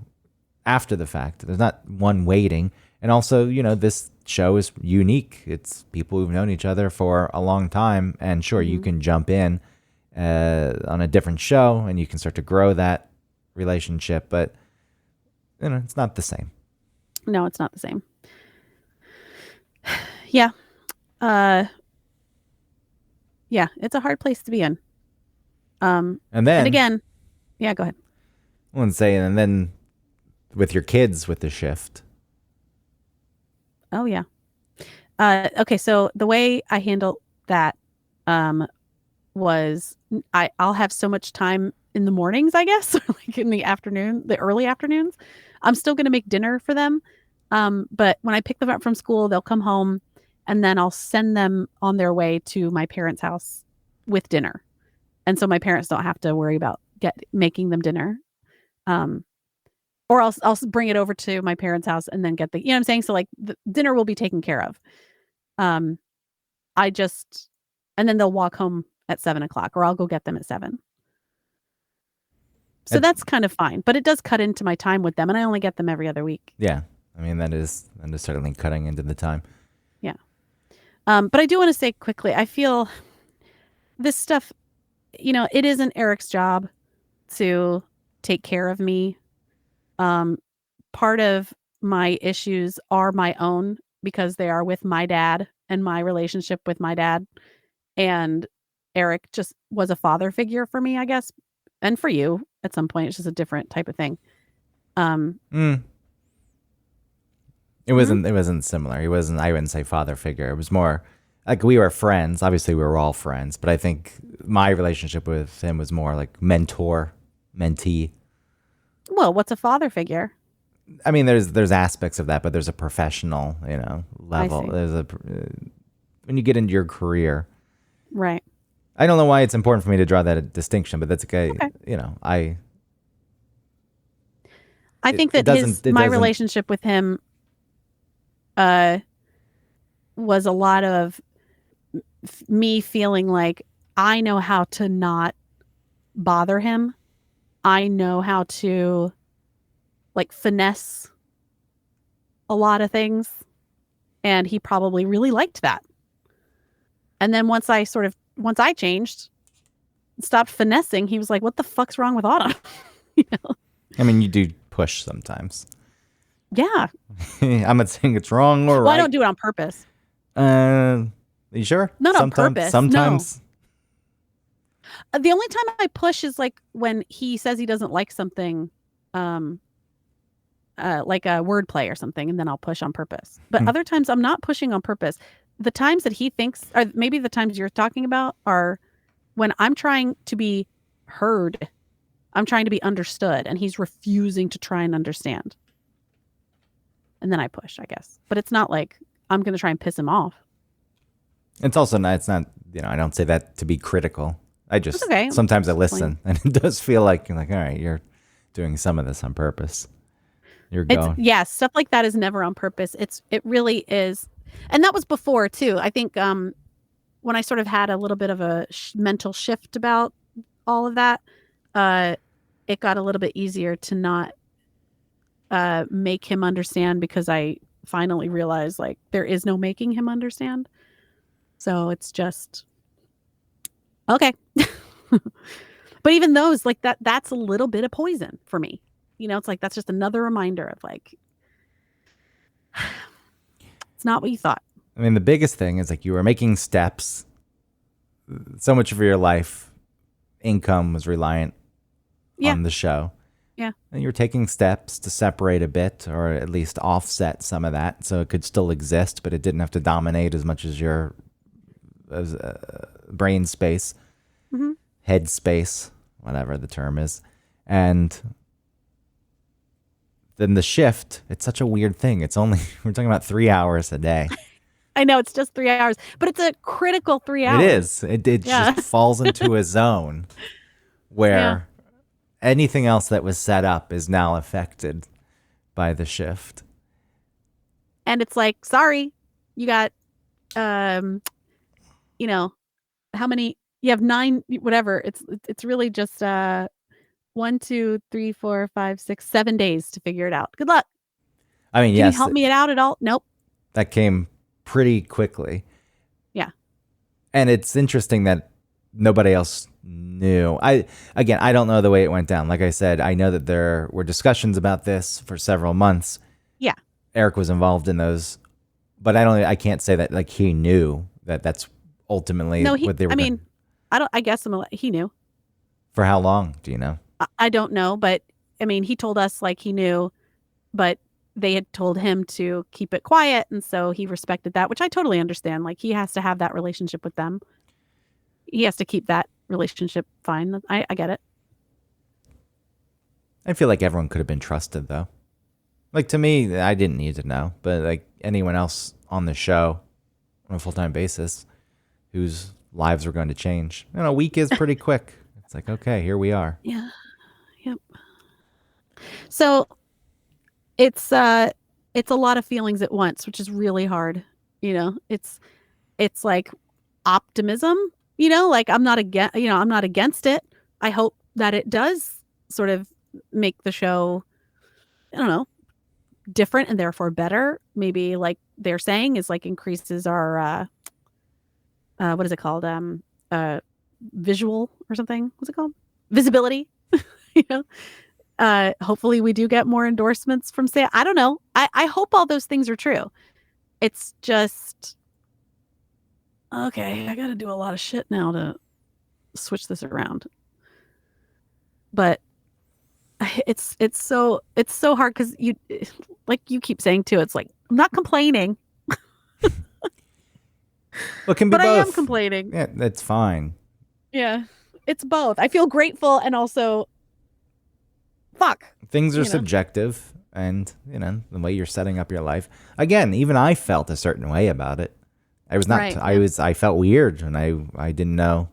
after the fact. There's not one waiting. And also, this show is unique. It's people who've known each other for a long time. And sure, you can jump in on a different show and you can start to grow that relationship. But, it's not the same. No, it's not the same. Yeah. Yeah, it's a hard place to be in. And again, yeah, go ahead. I wouldn't say, and then with your kids with the shift. Oh, yeah. Okay, so the way I handled that was I'll have so much time in the mornings, I guess, like in the afternoon, the early afternoons. I'm still going to make dinner for them. But when I pick them up from school, they'll come home and then I'll send them on their way to my parents' house with dinner. And so my parents don't have to worry about making them dinner. Or I'll bring it over to my parents' house and then get you know what I'm saying? So like the dinner will be taken care of. And then they'll walk home at 7:00 or I'll go get them at 7. So that's kind of fine, but it does cut into my time with them and I only get them every other week. Yeah. I mean, that is certainly cutting into the time. Yeah. But I do want to say quickly, I feel this stuff, it isn't Eric's job to take care of me. Part of my issues are my own because they are with my dad and my relationship with my dad. And Eric just was a father figure for me, I guess. And for you at some point, it's just a different type of thing. It wasn't similar. I wouldn't say father figure. It was more like we were friends. Obviously we were all friends, but I think my relationship with him was more like mentor, mentee. Well, what's a father figure? I mean, there's aspects of that, but there's a professional, level. There's when you get into your career. Right. I don't know why it's important for me to draw that distinction, but that's okay. I think that my relationship with him was a lot of me feeling like I know how to not bother him. I know how to like finesse a lot of things. And he probably really liked that. And then once I changed, stopped finessing, he was like, what the fuck's wrong with Autumn? I mean, you do push sometimes. Yeah. I'm not saying it's wrong or right. I don't do it on purpose. Are you sure? Not on purpose. Sometimes. No. The only time I push is like when he says he doesn't like something, like a wordplay or something, and then I'll push on purpose. But other times I'm not pushing on purpose. The times that he thinks, or maybe the times you're talking about, are when I'm trying to be heard. I'm trying to be understood, and he's refusing to try and understand. And then I push, I guess. But it's not like I'm going to try and piss him off. It's also not, I don't say that to be critical. I just, sometimes I listen, and it does feel like, you're like, all right, you're doing some of this on purpose. You're going. Yeah, stuff like that is never on purpose. It really is And that was before too. I think when I sort of had a little bit of a mental shift about all of that, it got a little bit easier to not make him understand, because I finally realized like there is no making him understand. So it's just okay. But even those, like that's a little bit of poison for me. It's like that's just another reminder of like it's not what you thought. I mean, the biggest thing is like you were making steps. So much of your life, income was reliant on the show. Yeah. And you were taking steps to separate a bit, or at least offset some of that, so it could still exist, but it didn't have to dominate as much as your brain space, head space, whatever the term is. And then the shift, it's such a weird thing. It's only, we're talking about 3 hours a day. I know it's just 3 hours, but it's a critical 3 hours. It is. It just falls into a zone where anything else that was set up is now affected by the shift. And it's like, sorry, you got, how many, you have 9, whatever. It's really just 1, 2, 3, 4, 5, 6, 7 days to figure it out. Good luck. I mean, Can you help me out at all? Nope. That came pretty quickly. Yeah. And it's interesting that nobody else knew. I don't know the way it went down. Like I said, I know that there were discussions about this for several months. Yeah. Eric was involved in those, but I can't say that like he knew that that's ultimately what they were doing. I guess he knew. For how long, do you know? I don't know, but I mean, he told us like he knew, but they had told him to keep it quiet, and so he respected that, which I totally understand. Like he has to have that relationship with them. He has to keep that relationship fine. I get it. I feel like everyone could have been trusted, though. Like, to me, I didn't need to know, but like anyone else on the show on a full-time basis whose lives were going to change. A week is pretty quick. It's like, okay, here we are. Yeah. Yep. So it's a lot of feelings at once, which is really hard. It's like optimism, like I'm not against it. I hope that it does sort of make the show, I don't know, different and therefore better. Maybe like they're saying is like increases our, what is it called? Visual or something. What's it called? Visibility. Hopefully we do get more endorsements from say, I don't know. I hope all those things are true. It's just, okay, I got to do a lot of shit now to switch this around. But it's so hard because you, like you keep saying too, it's like, I'm not complaining. Well, it can be but both. I am complaining. Yeah, that's fine. Yeah, it's both. I feel grateful and also, fuck. Things are subjective, and the way you're setting up your life. Again, even I felt a certain way about it. I was not. Right, I felt weird, and I didn't know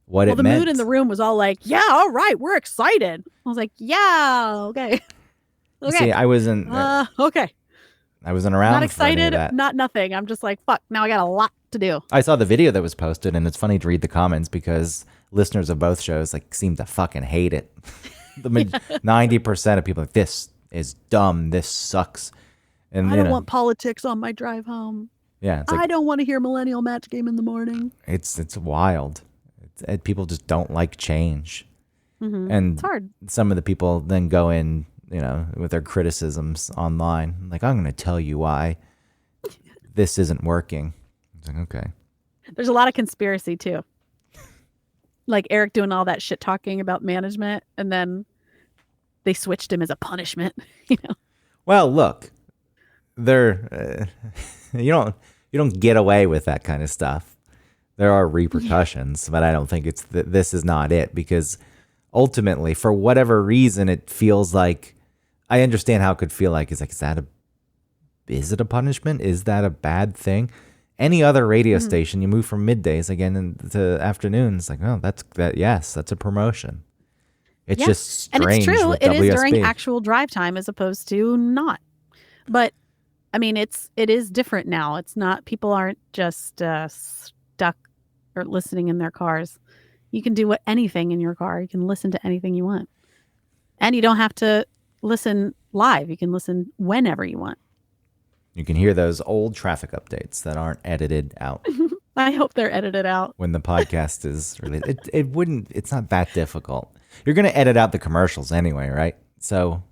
what it meant. Well, the mood in the room was all like, "Yeah, all right, we're excited." I was like, "Yeah, okay." Okay. See, I wasn't. Okay. I wasn't around. Not excited. For any of that. Not nothing. I'm just like, fuck. Now I got a lot to do. I saw the video that was posted, and it's funny to read the comments because listeners of both shows like seem to fucking hate it. 90% of people are like, this is dumb. This sucks. And I don't want politics on my drive home. Yeah, I don't want to hear Millennial Match Game in the morning. It's wild. People just don't like change, and it's hard. Some of the people then go in, with their criticisms online, like, I'm going to tell you why this isn't working. It's like, okay. There's a lot of conspiracy too. Like Eric doing all that shit talking about management, and then they switched him as a punishment. Well, look, you don't get away with that kind of stuff. There are repercussions, but I don't think this is not it, because ultimately, for whatever reason, it feels like, I understand how it could feel like, is it a punishment? Is that a bad thing? Any other radio station, you move from middays again into afternoons, like, oh, that's a promotion. It's just strange. And it's true. With it WSB. is during actual drive time as opposed to not. But I mean, it is different now. It's not, people aren't just stuck or listening in their cars. You can do anything in your car. You can listen to anything you want. And you don't have to listen live. You can listen whenever you want. You can hear those old traffic updates that aren't edited out. I hope they're edited out. When the podcast is released. It's not that difficult. You're going to edit out the commercials anyway, right? So.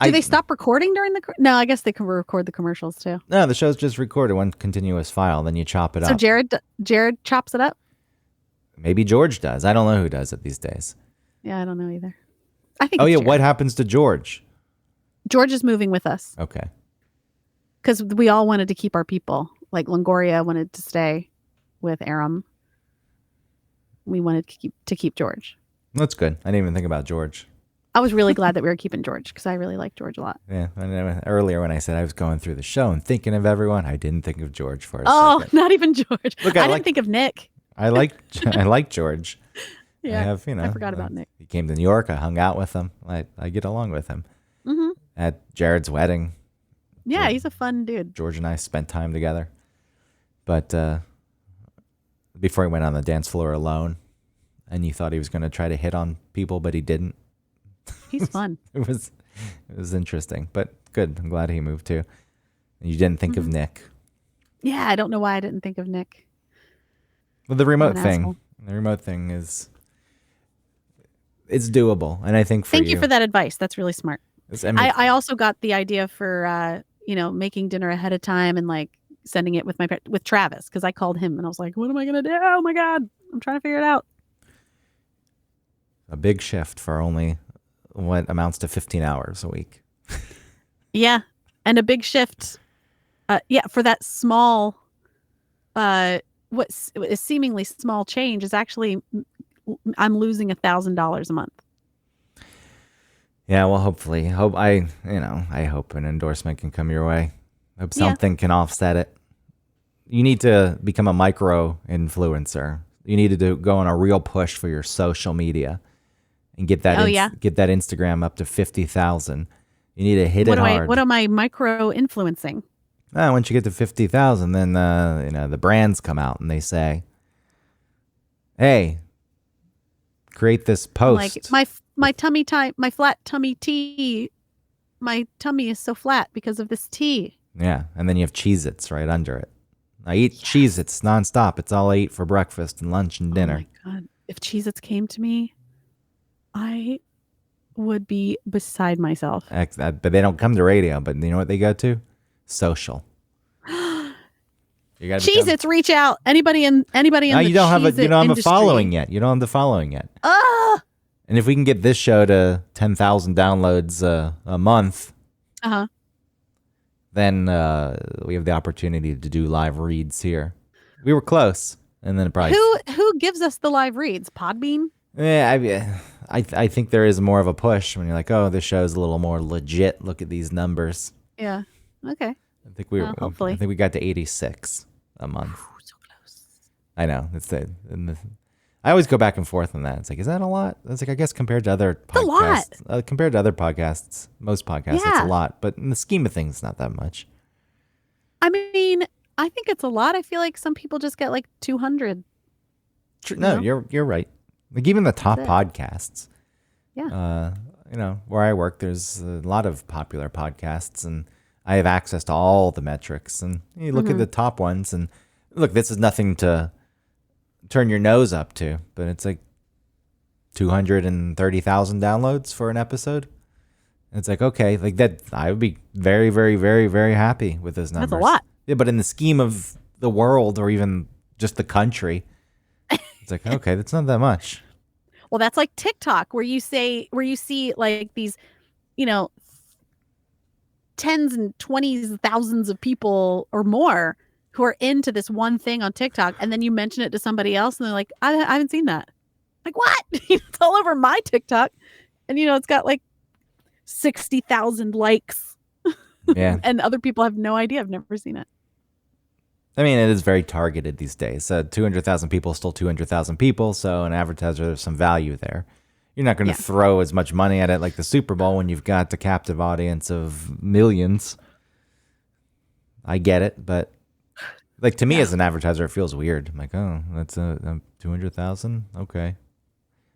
Do they stop recording during the? No, I guess they can record the commercials too. No, the show's just recorded one continuous file. Then you chop it up. So Jared chops it up? Maybe George does. I don't know who does it these days. Yeah, I don't know either. I think. Oh, yeah. Jared. What happens to George? George is moving with us. Okay. Because we all wanted to keep our people. Like Longoria wanted to stay with Aram. We wanted to keep George. That's good. I didn't even think about George. I was really glad that we were keeping George because I really like George a lot. Yeah. Earlier when I said I was going through the show and thinking of everyone, I didn't think of George for a second. Not even George. Look, I didn't think of Nick. I like George. Yeah. I forgot about Nick. He came to New York. I hung out with him. I get along with him. Mm-hmm. At Jared's wedding. Yeah, he's a fun dude. George and I spent time together. But before he went on the dance floor alone, and you thought he was going to try to hit on people, but he didn't. He's fun. It was interesting, but good. I'm glad he moved too. And you didn't think of Nick. Yeah, I don't know why I didn't think of Nick. Well, the remote thing is, it's doable, and I think thank you for that advice. That's really smart. I also got the idea for making dinner ahead of time and like sending it with Travis, because I called him and I was like, what am I gonna do? Oh my god, I'm trying to figure it out. A big shift for only what amounts to 15 hours a week. Yeah, and a big shift. For that small, what is seemingly small change is actually, I'm losing $1,000 a month. Yeah, well, hopefully, I hope an endorsement can come your way. Hope something can offset it. You need to become a micro influencer. You need to go on a real push for your social media and get that get that Instagram up to 50,000. You need to hit it hard. What am I micro influencing? Once you get to 50,000, then the brands come out and they say, "Hey, create this post." Like my tummy time, my flat tummy tea. My tummy is so flat because of this tea. Yeah, and then you have Cheez-Its right under it. I eat Cheez-Its nonstop. It's all I eat for breakfast and lunch and dinner. Oh my god! If Cheez-Its came to me, I would be beside myself. But they don't come to radio. But you know what they go to? Social. You Cheez-Its, reach out. Anybody in no, the you don't have a following yet. You don't have the following yet. And if we can get this show to 10,000 downloads a month, then we have the opportunity to do live reads here. We were close, and then probably who gives us the live reads? Podbean? Yeah, I think there is more of a push when you're like, oh, this show's a little more legit. Look at these numbers. Yeah. Okay. I think hopefully. I think we got to 86 a month. Ooh, so close. I know. I always go back and forth on that. It's like, is that a lot? It's like, I guess compared to other podcasts. A lot. Compared to other podcasts, most podcasts, it's a lot. But in the scheme of things, it's not that much. I mean, I think it's a lot. I feel like some people just get like 200. No, you're right. Like even the top podcasts. Yeah. Where I work, there's a lot of popular podcasts, and I have access to all the metrics. And you look at the top ones, and look, this is nothing to turn your nose up to, but it's like 230,000 downloads for an episode. And it's like, okay, like that, I would be very, very, very, very happy with those numbers. That's a lot. Yeah, but in the scheme of the world or even just the country, it's like, okay, that's not that much. Well, that's like TikTok, where you see like these, tens and 20s thousands of people or more who are into this one thing on TikTok, and then you mention it to somebody else, and they're like, I haven't seen that. Like, what? It's all over my TikTok, and it's got like 60,000 likes. Yeah, and other people have no idea. I've never seen it. I mean, it is very targeted these days. 200,000 people is still 200,000 people, so an advertiser, there's some value there. You're not going to throw as much money at it like the Super Bowl when you've got the captive audience of millions. I get it, but like to me as an advertiser, it feels weird. I'm like, oh, that's a 200,000, okay.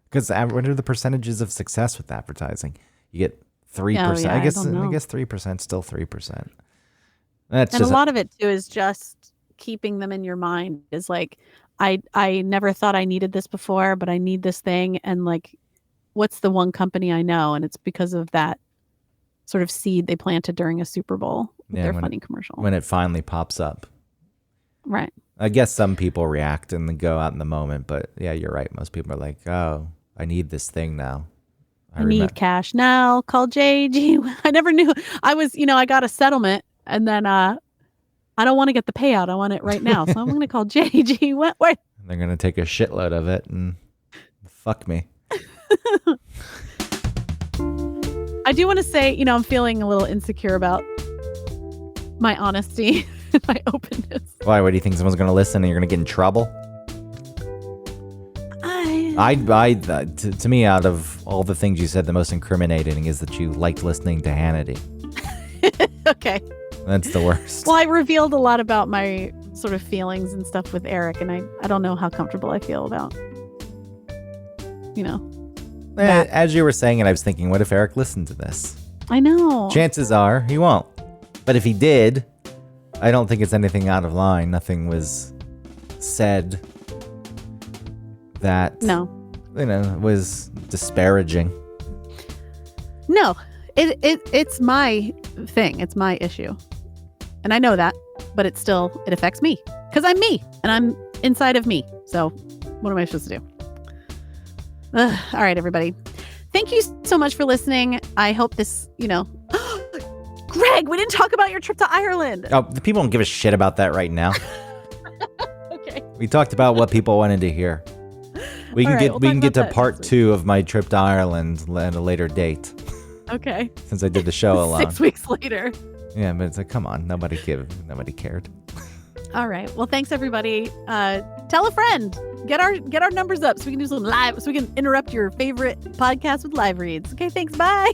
Because what are the percentages of success with advertising? You get 3%. I guess 3% still 3%. That's and just a lot of it too is just keeping them in your mind. Is like, I never thought I needed this before, but I need this thing, and like, what's the one company I know? And it's because of that sort of seed they planted during a Super Bowl with their funny commercial. When it finally pops up. Right. I guess some people react and then go out in the moment, but yeah, you're right. Most people are like, oh, I need this thing now. I need cash now. Call JG. I never knew. I was, I got a settlement, and then I don't want to get the payout. I want it right now. So I'm going to call JG Wentworth. They're going to take a shitload of it and fuck me. I do want to say, I'm feeling a little insecure about my honesty and my openness. Why? What do you think? Someone's going to listen and you're going to get in trouble? To me, out of all the things you said, the most incriminating is that you liked listening to Hannity. Okay. That's the worst. Well, I revealed a lot about my sort of feelings and stuff with Eric, and I don't know how comfortable I feel about, As you were saying it, I was thinking, what if Eric listened to this? I know. Chances are he won't. But if he did, I don't think it's anything out of line. Nothing was said that was disparaging. No, it's my thing. It's my issue, and I know that, but it affects me because I'm me and I'm inside of me. So what am I supposed to do? All right, everybody. Thank you so much for listening. I hope this, Greg, we didn't talk about your trip to Ireland. Oh, the people don't give a shit about that right now. Okay. We talked about what people wanted to hear. We can get to part 2 of my trip to Ireland at a later date. Okay. Since I did the show alone. 6 weeks later. Yeah, but it's like, come on, nobody cared. All right. Well, thanks everybody. Tell a friend. Get our numbers up so we can do some live, so we can interrupt your favorite podcast with live reads. Okay, thanks. Bye.